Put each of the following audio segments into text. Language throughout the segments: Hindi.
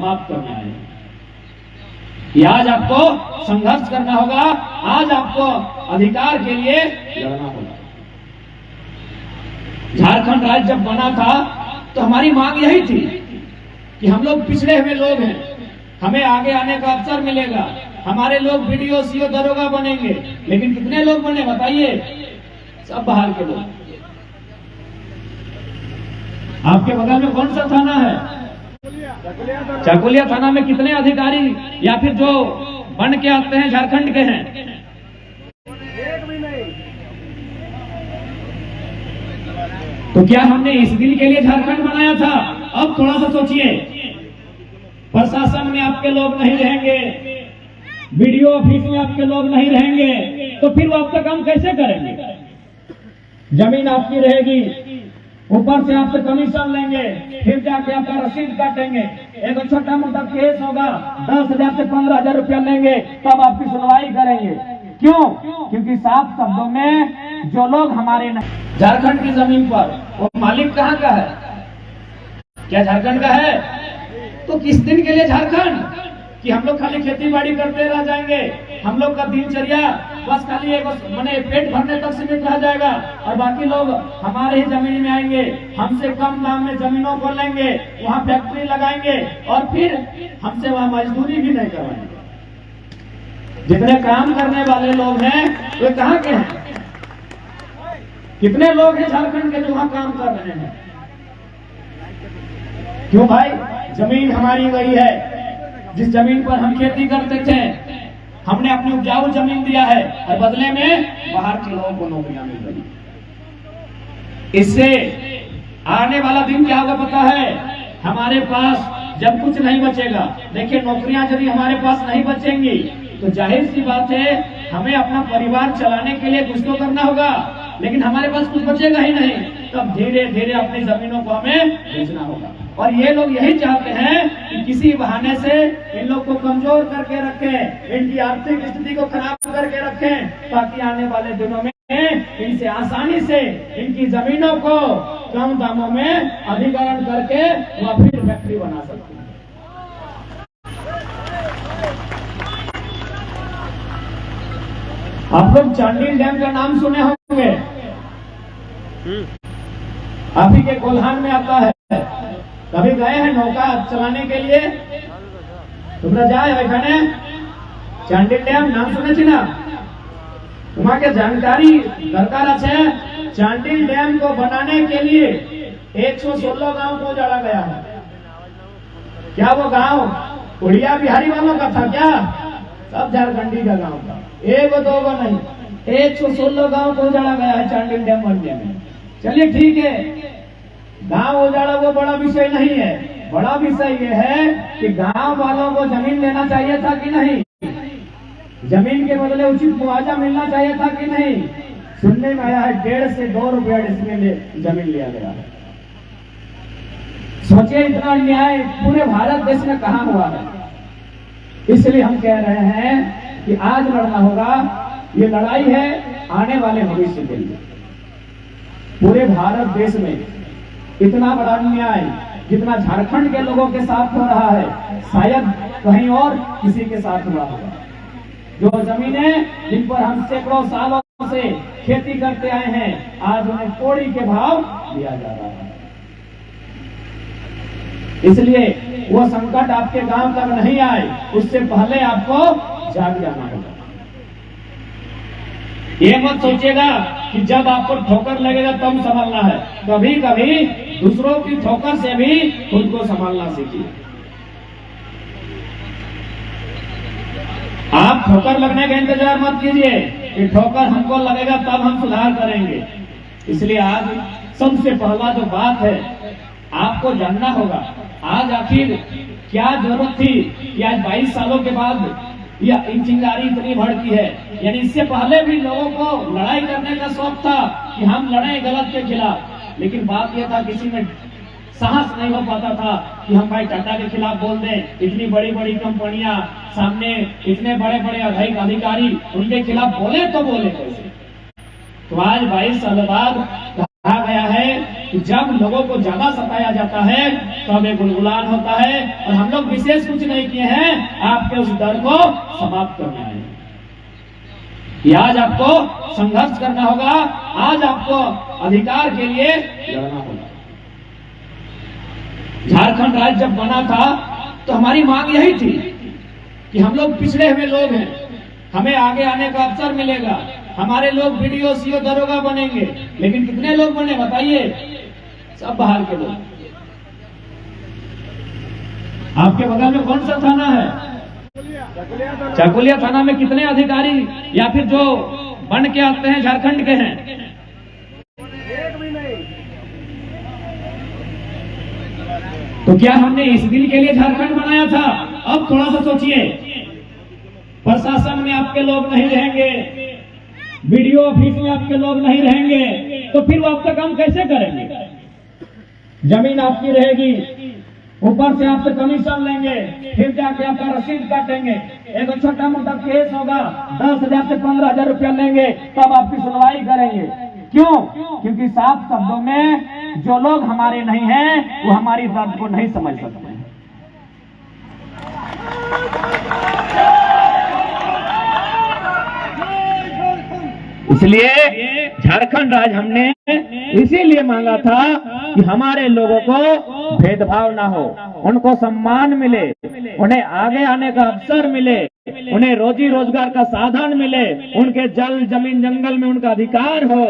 समाप्त करने आए हैं कि आज आपको संघर्ष करना होगा, आज आपको अधिकार के लिए लड़ना होगा। झारखंड राज्य जब बना था तो हमारी मांग यही थी कि हम लोग पिछड़े हुए लोग हैं, हमें आगे आने का अवसर मिलेगा, हमारे लोग बीडीओ सीओ दरोगा बनेंगे। लेकिन कितने लोग बने बताइए? सब बाहर के लोग। आपके बगल में कौन सा थाना है? चाकुलिया थाना में कितने अधिकारी या फिर जो बन के आते हैं झारखंड के हैं? एक भी नहीं। तो क्या हमने इस दिन के लिए झारखंड बनाया था? अब थोड़ा सा सोचिए, प्रशासन में आपके लोग नहीं रहेंगे, बीडीओ ऑफिस में आपके लोग नहीं रहेंगे, तो फिर वो आपका काम कैसे करेंगे? जमीन आपकी रहेगी, ऊपर से आपसे कमीशन लेंगे, फिर जाके आपका रसीद काटेंगे, एक छोटा मोटा केस होगा 10,000 से 15,000 रुपया लेंगे, तब आपकी सुनवाई करेंगे। क्यों? क्योंकि साफ शब्दों में जो लोग हमारे झारखंड की जमीन पर, वो मालिक कहाँ का है? क्या झारखंड का है? तो किस दिन के लिए झारखंड? कि हम लोग खाली खेती बाड़ी करते रह जाएंगे, हम लोग का दिनचर्या बस खाली एक मैंने पेट भरने तक सीमित रह जाएगा और बाकी लोग हमारे ही जमीन में आएंगे, हमसे कम दाम में जमीनों को लेंगे, वहां फैक्ट्री लगाएंगे और फिर हमसे वहां मजदूरी भी नहीं करवाएंगे। जितने काम करने वाले लोग हैं वे कहाँ के हैं? कितने लोग हैं झारखंड के जो वहां काम कर रहे हैं? क्यों भाई? जमीन हमारी वही है जिस जमीन पर हम खेती करते थे, हमने अपनी उपजाऊ जमीन दिया है और बदले में बाहर के लोगों को नौकरियां मिल रही। इससे आने वाला दिन क्या होगा पता है? हमारे पास जब कुछ नहीं बचेगा, देखिए नौकरियां यदि हमारे पास नहीं बचेंगी तो जाहिर सी बात है हमें अपना परिवार चलाने के लिए कुछ तो करना होगा, लेकिन हमारे पास कुछ बचेगा ही नहीं, तब धीरे धीरे अपनी जमीनों को हमें बेचना होगा। और ये लोग यही चाहते हैं कि किसी बहाने से इन लोग को कमजोर करके रखें, इनकी आर्थिक स्थिति को खराब करके रखें, ताकि आने वाले दिनों में इनसे आसानी से इनकी जमीनों को कम दामों में अधिग्रहण करके वह फिर फैक्ट्री बना सकते हैं। आप लोग चांडिल डैम का नाम सुने होंगे, आप ही के कोल्हान में आता है। कभी गए हैं नौका चलाने के लिए? তোমরা যায় ওখানে চান্ডিল ড্যাম নাম শুনেছি না? তোমাকে जानकारी दरकार है। चांडिल डैम को बनाने के लिए 116 गांव को उजाड़ा गया है। क्या वो गांव उड़िया बिहारी वालों का था क्या? सब झारखंडी का गांव था, एक दो गो नहीं, 116 गांव को उजाड़ा गया है चांडिल डैम बनने में। चलिए ठीक है, गांव उजाड़ा वो बड़ा विषय नहीं है, बड़ा विषय ये है कि गांव वालों को जमीन लेना चाहिए था कि नहीं, जमीन के बदले उचित मुआवजा मिलना चाहिए था कि नहीं। सुनने में आया है 1.5 से 2 रुपया इसमें जमीन लिया गया है। सोचिए इतना अन्याय पूरे भारत देश में कहां हुआ है। इसलिए हम कह रहे हैं कि आज लड़ना होगा, ये लड़ाई है आने वाले भविष्य के लिए। पूरे भारत देश में इतना बड़ा अन्याय जितना झारखंड के लोगों के साथ हो रहा है, शायद कहीं और किसी के साथ हुआ होगा। जो जमीनें जिन पर हम सैकड़ों सालों से खेती करते आए हैं, आज उन्हें कौड़ी के भाव दिया जा रहा है। इसलिए वो संकट आपके गांव तक नहीं आए, उससे पहले आपको जाग जाना होगा। ये मत सोचिएगा कि जब आपको ठोकर लगेगा तब संभलना है। कभी कभी दूसरों की ठोकर से भी खुद को संभालना सीखिए। आप ठोकर लगने का इंतजार मत कीजिए कि ठोकर हमको लगेगा तब हम सुधार करेंगे। इसलिए आज सबसे पहला जो बात है, आपको जानना होगा आज आखिर क्या जरूरत थी कि आज 22 सालों के बाद या चिंगारी इतनी भड़की है। यानी इससे पहले भी लोगों को लड़ाई करने का शौक था कि हम लड़े गलत के खिलाफ, लेकिन बात यह था किसी में साहस नहीं हो पाता था कि हम भाई टाटा के खिलाफ बोल दें। इतनी बड़ी बड़ी कंपनियां सामने, इतने बड़े बड़े अधिकारी, उनके खिलाफ बोले तो बोले कैसे। तो आज 22 साल बाद कहा गया है कि जब लोगों को ज्यादा सताया जाता है तो हमें गुलगुलान होता है, और हम लोग विशेष कुछ नहीं किए हैं, आपके उस डर को समाप्त करना है कि आज आपको संघर्ष करना होगा, आज आपको अधिकार के लिए लड़ना होगा। झारखंड राज्य जब बना था तो हमारी मांग यही थी कि हम लोग पिछड़े हुए लोग हैं, हमें आगे आने का अवसर मिलेगा, हमारे लोग बीडीओ सीओ दरोगा बनेंगे। लेकिन कितने लोग बने बताइए? सब बाहर के लोग। आपके बगल में कौन सा थाना है? चाकुलिया थाना में कितने अधिकारी या फिर जो बन के आते हैं झारखंड के हैं? एक भी नहीं। तो क्या हमने इस दिन के लिए झारखंड बनाया था? अब थोड़ा सा सोचिए, प्रशासन में आपके लोग नहीं रहेंगे, बीडीओ ऑफिस में आपके लोग नहीं रहेंगे, तो फिर वो आपका काम कैसे करेंगे? जमीन आपकी रहेगी, ऊपर से आपसे कमीशन लेंगे, फिर जाके आपका रसीद काटेंगे, एक छोटा मोटा केस होगा 10,000 से 15,000 रुपया लेंगे, तब आपकी सुनवाई करेंगे। क्यों? क्योंकि साफ शब्दों में जो लोग हमारे नहीं हैं वो हमारी दर्द को नहीं समझ सकते। इसलिए झारखंड राज्य हमने इसीलिए मांगा था कि हमारे लोगों को भेदभाव ना हो, उनको सम्मान मिले, उन्हें आगे आने का अवसर मिले, उन्हें रोजी रोजगार का साधन मिले, उनके जल जमीन जंगल में उनका अधिकार हो।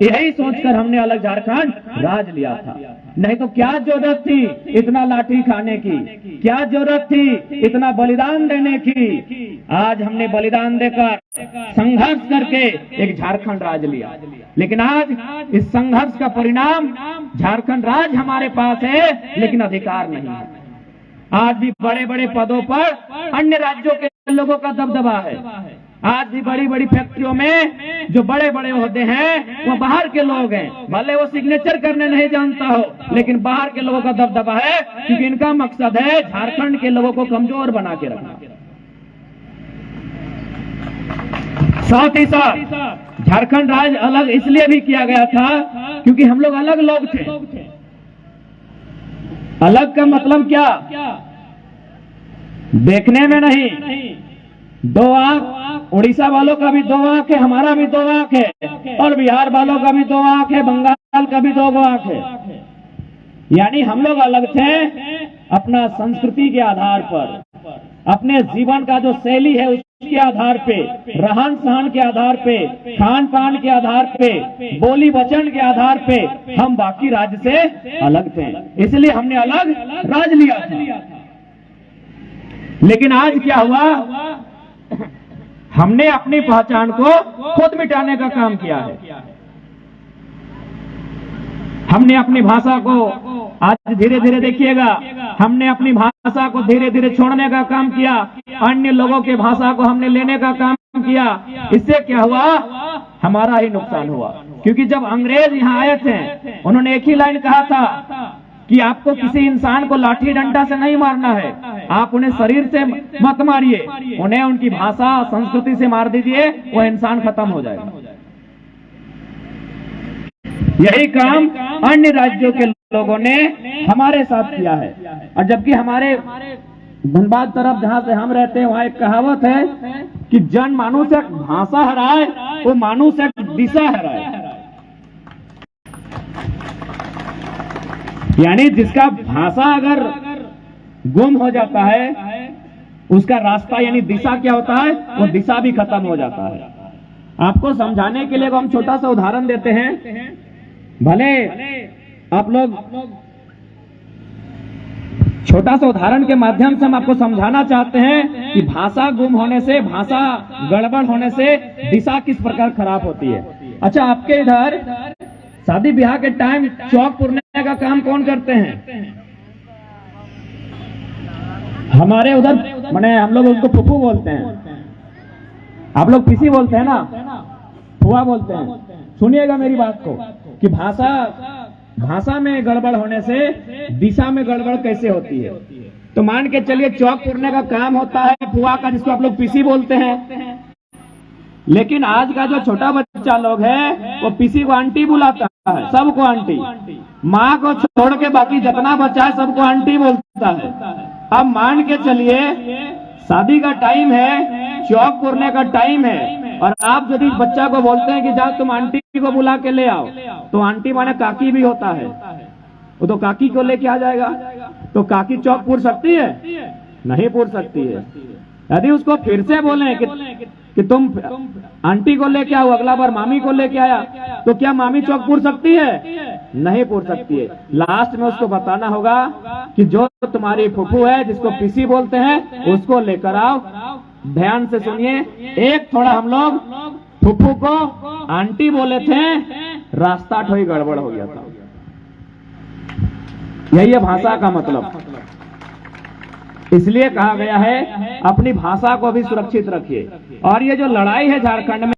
यही सोचकर हमने अलग झारखंड राज्य लिया था। नहीं तो क्या जरूरत थी इतना लाठी खाने की, क्या जरूरत थी इतना बलिदान देने की? आज हमने बलिदान देकर संघर्ष करके एक झारखंड राज्य लिया, लेकिन आज इस संघर्ष का परिणाम झारखंड राज्य हमारे पास है, लेकिन अधिकार नहीं है। आज भी बड़े बड़े पदों पर अन्य राज्यों के लोगों का दबदबा है। आज भी बड़ी बड़ी फैक्ट्रियों में जो बड़े बड़े होते हैं वो बाहर के लोग हैं, भले वो सिग्नेचर करने नहीं जानता हो, लेकिन बाहर के लोगों का दबदबा है, क्योंकि इनका मकसद है झारखंड के लोगों को कमजोर बना के रखना। साथ ही साथ झारखंड राज्य अलग इसलिए भी किया गया था क्योंकि हम लोग अलग लोग थे। अलग का मतलब क्या? देखने में नहीं, दो आंख, उड़ीसा वालों का भी 2 आंख है, हमारा भी 2 आंख है, और बिहार वालों का भी 2 आंख है, बंगाल का भी 2 आंख है। यानी हम लोग अलग थे अपना संस्कृति के आधार पर, अपने जीवन का जो शैली है उसके आधार पे, रहन सहन के आधार पे, खान पान के आधार पे, बोली वचन के आधार पे हम बाकी राज्य से अलग थे। इसलिए हमने अलग राज्य लिया था। लेकिन आज क्या हुआ? हमने अपनी पहचान को खुद मिटाने का काम किया है। हमने अपनी भाषा को आज धीरे धीरे देखिएगा, हमने अपनी भाषा को धीरे धीरे छोड़ने का काम किया, अन्य लोगों की भाषा को हमने लेने का काम किया। इससे क्या हुआ? हमारा ही नुकसान हुआ। क्योंकि जब अंग्रेज यहाँ आए थे, उन्होंने एक ही लाइन कहा था कि आपको किसी इंसान को लाठी डंडा से नहीं मारना है, आप उन्हें शरीर से मत मारिए, उन्हें उनकी भाषा संस्कृति से मार दीजिए, वो इंसान खत्म हो जाएगा। यही काम अन्य राज्यों के लोगों ने हमारे साथ किया है। और जबकि हमारे धनबाद तरफ जहां से हम रहते हैं वहां एक कहावत है कि जन मानुष एक भाषा हराए, वो मानुष एक दिशा हराए। यानी जिसका भाषा अगर गुम हो जाता है, उसका रास्ता यानी दिशा क्या होता है? वो दिशा भी खत्म हो जाता है। आपको समझाने के लिए हम छोटा सा उदाहरण देते हैं। भले आप लोग छोटा सा उदाहरण के माध्यम से हम आपको समझाना चाहते हैं कि भाषा गुम होने से, भाषा गड़बड़ होने से दिशा किस प्रकार खराब होती है। अच्छा, आपके इधर शादी ब्याह के टाइम चौक पुरने का काम कौन करते हैं? हमारे उधर माने हम लोग उनको फुफू बोलते हैं, आप लोग किसी बोलते हैं ना, फुआ बोलते हैं। सुनिएगा मेरी बात को कि भाषा में गड़बड़ होने से दिशा में गड़बड़ कैसे होती है। तो मान के चलिए चौक पुरने का काम होता है फुआ का, जिसको आप लोग पीसी बोलते हैं। लेकिन आज का जो छोटा बच्चा लोग है वो पीसी को आंटी बुलाता है, सबको आंटी। माँ को छोड़ के बाकी जितना बच्चा है सबको आंटी बोलता है। अब मान के चलिए शादी का टाइम है, चौक पुरने का टाइम है, और आप यदि बच्चा को बोलते हैं कि जाओ तुम आंटी को बुला के ले आओ, तो आंटी माने काकी भी होता है, वो तो काकी को लेके आ जाएगा। तो काकी चौक पुर सकती है? नहीं पुर सकती है। यदि उसको फिर से बोले कि तुम आंटी को लेके आओ, अगला बार मामी को लेके आया, तो क्या मामी चौक पुर सकती है? नहीं पुर सकती है। लास्ट में उसको बताना होगा कि जो तुम्हारी फुफू है, जिसको पीसी बोलते हैं, उसको लेकर आओ। ध्यान से सुनिए, एक थोड़ा हम लोग फुफू को आंटी बोले थे, रास्ता थोड़ी गड़बड़ हो गया था। यही है भाषा का मतलब। इसलिए कहा गया है अपनी भाषा को भी सुरक्षित रखिए। और ये जो लड़ाई है झारखंड में,